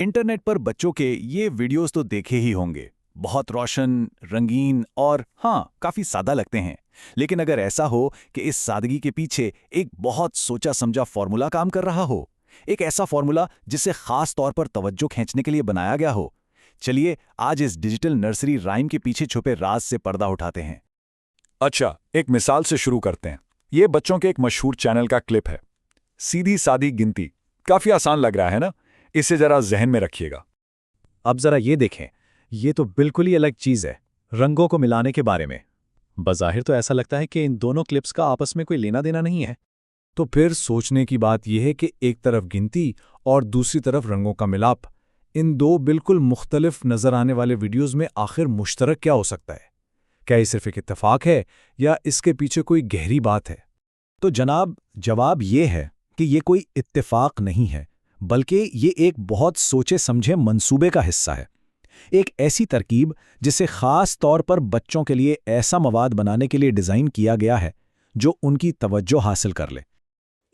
Internet पर बच्चों के ये वीडियोस तो देखे ही होंगे। बहुत रोशन, रंगीन और हाँ, काफी सादा लगते हैं। लेकिन अगर ऐसा हो कि इस सादगी के पीछे एक बहुत सोचा समझा फॉर्मूला काम कर रहा हो, एक ऐसा फॉर्मूला जिसे खास तौर पर तवज्जो खींचने के लिए बनाया गया हो, चलिए आज इस डिजिटल नर्सरी राइम के पीछे छुपे राज से पर्दा उठाते हैं। अच्छा, एक मिसाल से शुरू करते हैं। ये बच्चों के एक मशहूर चैनल का क्लिप है। सीधी सादी गिनती। काफी आसान लग रहा है ना? इसे जरा जहन में रखिएगा। अब जरा ये देखें, ये तो बिल्कुल ही अलग चीज है, रंगों को मिलाने के बारे में। बज़ाहिर तो ऐसा लगता है कि इन दोनों क्लिप्स का आपस में कोई लेना देना नहीं है। तो फिर सोचने की बात यह है कि एक तरफ गिनती और दूसरी तरफ रंगों का मिलाप, इन दो बिल्कुल मुख्तलिफ नजर आने वाले वीडियोस में आखिर मुश्तरक क्या हो सकता है? क्या ये सिर्फ एक इत्तेफाक है या इसके पीछे कोई गहरी बात है? तो जनाब, जवाब ये है कि ये कोई इत्तेफाक नहीं है, बल्कि ये एक बहुत सोचे समझे मंसूबे का हिस्सा है। एक ऐसी तरकीब जिसे खास तौर पर बच्चों के लिए ऐसा मवाद बनाने के लिए डिज़ाइन किया गया है जो उनकी तवज्जो हासिल कर ले।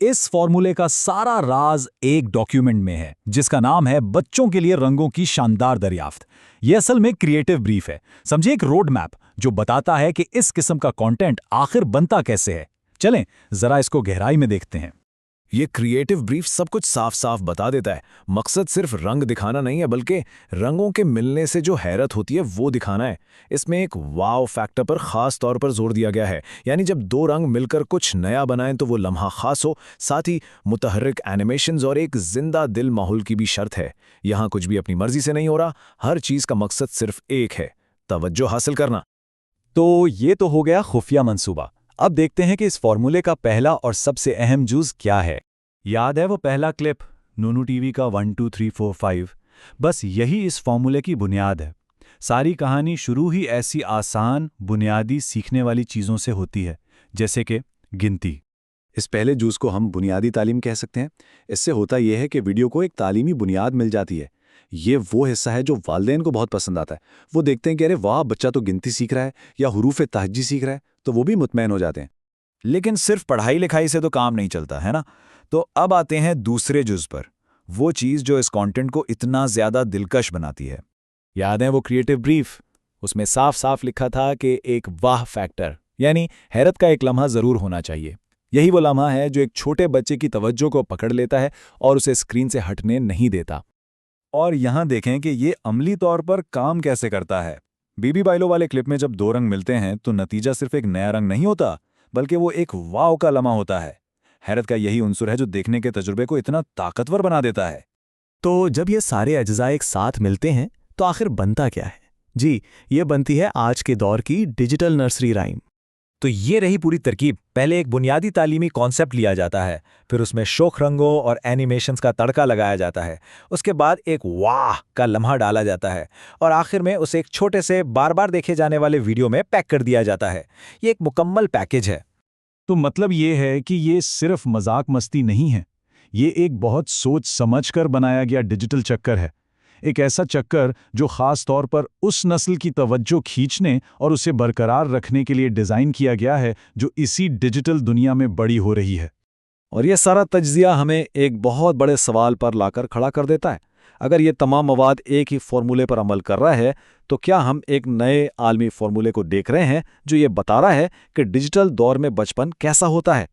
इस फॉर्मूले का सारा राज एक डॉक्यूमेंट में है जिसका नाम है बच्चों के लिए रंगों की शानदार दरियाफ्त। यह असल में क्रिएटिव ब्रीफ है, समझिए एक रोड मैप जो बताता है कि इस किस्म का कंटेंट आखिर बनता कैसे है। चलें जरा इसको गहराई में देखते हैं। ये क्रिएटिव ब्रीफ सब कुछ साफ साफ बता देता है। मकसद सिर्फ रंग दिखाना नहीं है, बल्कि रंगों के मिलने से जो हैरत होती है वो दिखाना है। इसमें एक वाव फैक्टर पर खास तौर पर जोर दिया गया है, यानी जब दो रंग मिलकर कुछ नया बनाएं तो वो लम्हा खास हो। साथ ही मुतहर्रिक एनिमेशंस और एक जिंदा दिल माहौल की भी शर्त है। यहाँ कुछ भी अपनी मर्जी से नहीं हो रहा, हर चीज़ का मकसद सिर्फ एक है, तवज्जो हासिल करना। तो ये तो हो गया खुफिया मंसूबा। अब देखते हैं कि इस फॉर्मूले का पहला और सबसे अहम जुज़ क्या है। याद है वो पहला क्लिप, नूनू टीवी का 1 2 3 4 5? बस यही इस फॉर्मूले की बुनियाद है। सारी कहानी शुरू ही ऐसी आसान, बुनियादी, सीखने वाली चीज़ों से होती है, जैसे कि गिनती। इस पहले जूस को हम बुनियादी तालीम कह सकते हैं। इससे होता यह है कि वीडियो को एक तालीमी बुनियाद मिल जाती है। ये वो हिस्सा है जो वालिदैन को बहुत पसंद आता है। वो देखते हैं कि अरे वाह, बच्चा तो गिनती सीख रहा है या हुरूफ तहज्जी सीख रहा है, तो वो भी मुतमैन हो जाते हैं। लेकिन सिर्फ पढ़ाई लिखाई से तो काम नहीं चलता है ना। तो अब आते हैं दूसरे जुज पर, वो चीज़ जो इस कंटेंट को इतना ज़्यादा दिलकश बनाती है। याद है वो क्रिएटिव ब्रीफ? उसमें साफ साफ लिखा था कि एक वाह फैक्टर, यानी हैरत का एक लम्हा ज़रूर होना चाहिए। यही वो लम्हा है जो एक छोटे बच्चे की तवज्जो को पकड़ लेता है और उसे स्क्रीन से हटने नहीं देता। और यहाँ देखें कि ये अमली तौर पर काम कैसे करता है। बीबी बाइलो वाले क्लिप में जब दो रंग मिलते हैं तो नतीजा सिर्फ एक नया रंग नहीं होता, बल्कि वो एक वाव का लम्हा होता है। हैरत का यही उन्सुर है जो देखने के तजुर्बे को इतना ताकतवर बना देता है। तो जब ये सारे अज्जा एक साथ मिलते हैं तो आखिर बनता क्या है? जी, ये बनती है आज के दौर की डिजिटल नर्सरी राइम। तो ये रही पूरी तरकीब। पहले एक बुनियादी तालीमी कॉन्सेप्ट लिया जाता है, फिर उसमें शोख रंगों और एनिमेशंस का तड़का लगाया जाता है, उसके बाद एक वाह का लम्हा डाला जाता है और आखिर में उसे एक छोटे से बार बार देखे जाने वाले वीडियो में पैक कर दिया जाता है। ये एक मुकम्मल पैकेज है। तो मतलब ये है कि ये सिर्फ मजाक मस्ती नहीं है, ये एक बहुत सोच समझकर बनाया गया डिजिटल चक्कर है। एक ऐसा चक्कर जो खास तौर पर उस नस्ल की तवज्जो खींचने और उसे बरकरार रखने के लिए डिज़ाइन किया गया है जो इसी डिजिटल दुनिया में बड़ी हो रही है। और यह सारा तज्जिया हमें एक बहुत बड़े सवाल पर लाकर खड़ा कर देता है। अगर ये तमाम मवाद एक ही फॉर्मूले पर अमल कर रहा है, तो क्या हम एक नए आलमी फॉर्मूले को देख रहे हैं जो ये बता रहा है कि डिजिटल दौर में बचपन कैसा होता है?